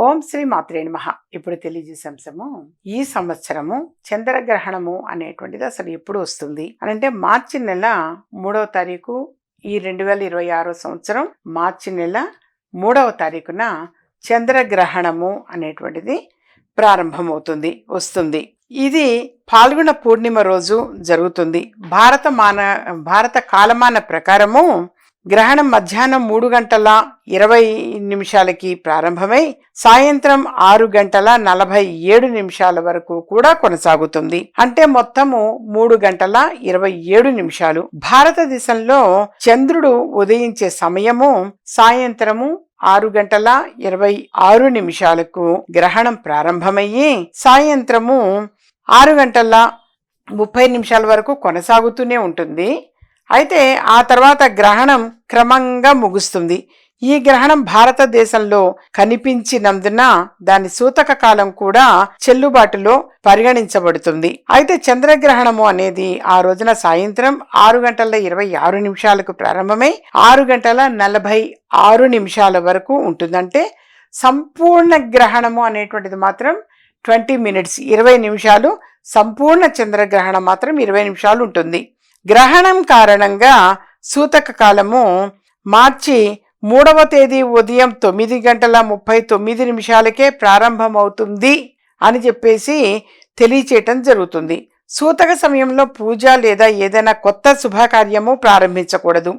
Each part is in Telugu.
ఓం శ్రీ మాత్రే నమః. ఇప్పుడు తెలియజేసే అంశము, ఈ సంవత్సరము చంద్రగ్రహణము అనేటువంటిది అసలు ఎప్పుడు వస్తుంది అని అంటే మార్చి నెల 3వ తారీఖు ఈ 2026 సంవత్సరం మార్చి నెల 3వ తారీఖున చంద్రగ్రహణము అనేటువంటిది ప్రారంభమవుతుంది వస్తుంది. ఇది పాల్గొన పూర్ణిమ రోజు జరుగుతుంది. భారత కాలమాన ప్రకారము గ్రహణం మధ్యాహ్నం 3:20 ప్రారంభమై సాయంత్రం 6:47 వరకు కూడా కొనసాగుతుంది. అంటే మొత్తము 3:27. భారతదేశంలో చంద్రుడు ఉదయించే సమయము సాయంత్రము 6:26 గ్రహణం ప్రారంభమయ్యి సాయంత్రము 6:30 వరకు కొనసాగుతూనే ఉంటుంది. అయితే ఆ తర్వాత గ్రహణం క్రమంగా ముగుస్తుంది. ఈ గ్రహణం భారతదేశంలో కనిపించినందున దాని సూతక కాలం కూడా చెల్లుబాటులో పరిగణించబడుతుంది. అయితే చంద్రగ్రహణము అనేది ఆ రోజున సాయంత్రం 6:26 ప్రారంభమై 6:46 వరకు ఉంటుందంటే సంపూర్ణ గ్రహణము అనేటువంటిది మాత్రం 20 minutes 20 నిమిషాలు, సంపూర్ణ చంద్రగ్రహణం మాత్రం 20 నిమిషాలు ఉంటుంది. గ్రహణం కారణంగా సూతక కాలము మార్చి 3వ తేదీ ఉదయం 9:39 ప్రారంభమవుతుంది అని చెప్పేసి తెలియచేయటం జరుగుతుంది. సూతక సమయంలో పూజ లేదా ఏదైనా కొత్త శుభకార్యము ప్రారంభించకూడదు.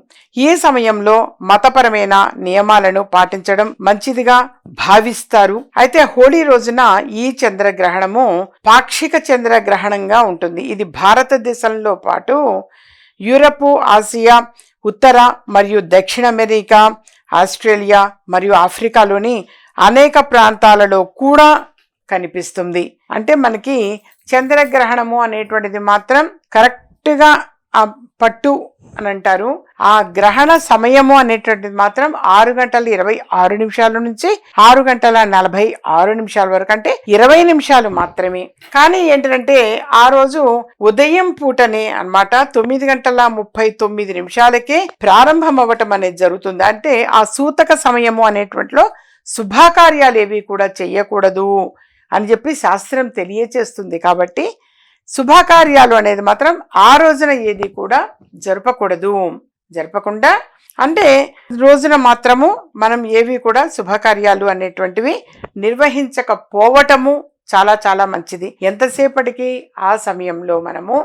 ఈ సమయంలో మతపరమైన నియమాలను పాటించడం మంచిదిగా భావిస్తారు. అయితే హోళీ రోజున ఈ చంద్రగ్రహణము పాక్షిక చంద్రగ్రహణంగా ఉంటుంది. ఇది భారతదేశంలో పాటు యూరప్, ఆసియా, ఉత్తర మరియు దక్షిణ అమెరికా, ఆస్ట్రేలియా మరియు ఆఫ్రికాలోని అనేక ప్రాంతాలలో కూడా కనిపిస్తుంది. అంటే మనకి చంద్రగ్రహణము అనేటువంటిది మాత్రం కరెక్ట్గా ఆ పట్టు అని అంటారు. ఆ గ్రహణ సమయము అనేటువంటిది మాత్రం 6:26 నుంచి 6:46 వరకు, అంటే 20 నిమిషాలు మాత్రమే. కానీ ఏంటంటే ఆ రోజు ఉదయం పూటనే అన్నమాట 9:39 ప్రారంభం అవ్వటం అనేది జరుగుతుంది. అంటే ఆ సూతక సమయము అనేటువంటిలో శుభకార్యాలు ఏవి కూడా చెయ్యకూడదు అని చెప్పి శాస్త్రం తెలియచేస్తుంది. కాబట్టి శుభకార్యాలు అనేది మాత్రం ఆ రోజున ఏది కూడా జరపకుండా అంటే రోజున మాత్రము మనం ఏవి కూడా శుభకార్యాలు అనేటువంటివి నిర్వహించకపోవటము చాలా చాలా మంచిది. ఎంతసేపటికి ఆ సమయంలో మనము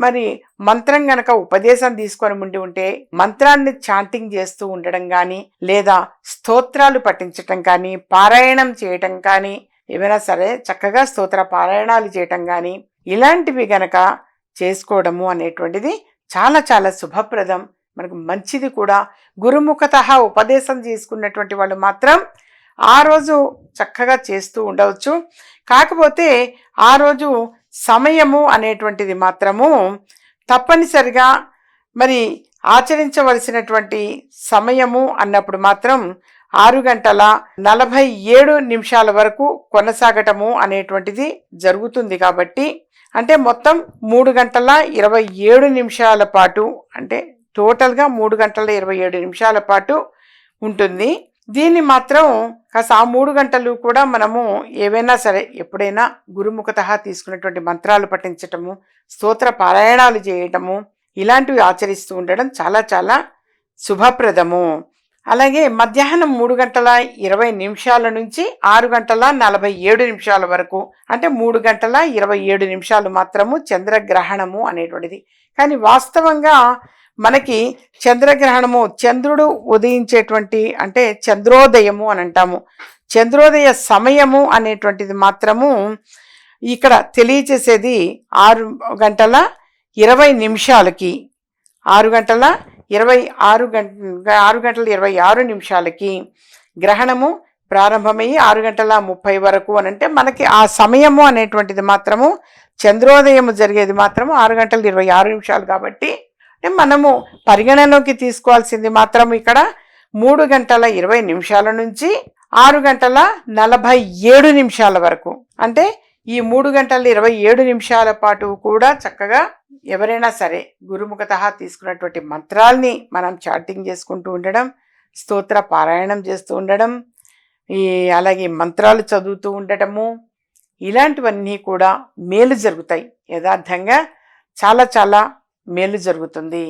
మరి మంత్రం గనక ఉపదేశం తీసుకొని ఉంటే మంత్రాన్ని చాంటింగ్ చేస్తూ ఉండడం కానీ, లేదా స్తోత్రాలు పఠించటం కానీ, పారాయణం చేయటం కానీ, ఏమైనా సరే చక్కగా స్తోత్ర పారాయణాలు చేయటం కానీ ఇలాంటివి గనక చేసుకోవడము అనేటువంటిది చాలా చాలా శుభప్రదం, మనకు మంచిది కూడా. గురుముఖతః ఉపదేశం తీసుకున్నటువంటి వాళ్ళు మాత్రం ఆ రోజు చక్కగా చేస్తూ ఉండవచ్చు. కాకపోతే ఆ రోజు సమయము అనేటువంటిది మాత్రము తప్పనిసరిగా మరి ఆచరించవలసినటువంటి సమయము అన్నప్పుడు మాత్రం 6:47 వరకు కొనసాగటము అనేటువంటిది జరుగుతుంది. కాబట్టి అంటే మొత్తం 3:27 పాటు, అంటే టోటల్గా 3:27 పాటు ఉంటుంది. దీన్ని మాత్రం కాస్త ఆ 3 గంటలు కూడా మనము ఏవైనా సరే ఎప్పుడైనా గురుముఖతః తీసుకున్నటువంటి మంత్రాలు పఠించటము, స్తోత్ర పారాయణాలు చేయటము ఇలాంటివి ఆచరిస్తూ ఉండడం చాలా చాలా శుభప్రదము. అలాగే మధ్యాహ్నం 3:20 నుంచి 6:47 వరకు, అంటే 3:27 మాత్రము చంద్రగ్రహణము అనేటువంటిది. కానీ వాస్తవంగా మనకి చంద్రగ్రహణము చంద్రుడు ఉదయించేటువంటి, అంటే చంద్రోదయము అని అంటాము. చంద్రోదయ సమయము అనేటువంటిది మాత్రము ఇక్కడ తెలియచేసేది 6:26 6:26 గ్రహణము ప్రారంభమయ్యి 6:30 వరకు అని అంటే మనకి ఆ సమయము అనేటువంటిది మాత్రము చంద్రోదయము జరిగేది మాత్రము 6:26 కాబట్టి అంటే మనము పరిగణలోకి తీసుకోవాల్సింది మాత్రం ఇక్కడ 3:20 నుంచి 6:47 వరకు, అంటే ఈ 3:27 పాటు కూడా చక్కగా ఎవరైనా సరే గురుముఖతః తీసుకున్నటువంటి మంత్రాల్ని మనం చాటింగ్ చేసుకుంటూ ఉండడం, స్తోత్ర పారాయణం చేస్తూ ఉండడం, ఈ అలాగే మంత్రాలు చదువుతూ ఉండటము, ఇలాంటివన్నీ కూడా మేలు జరుగుతాయి. యథార్థంగా చాలా చాలా మేలు జరుగుతుంది.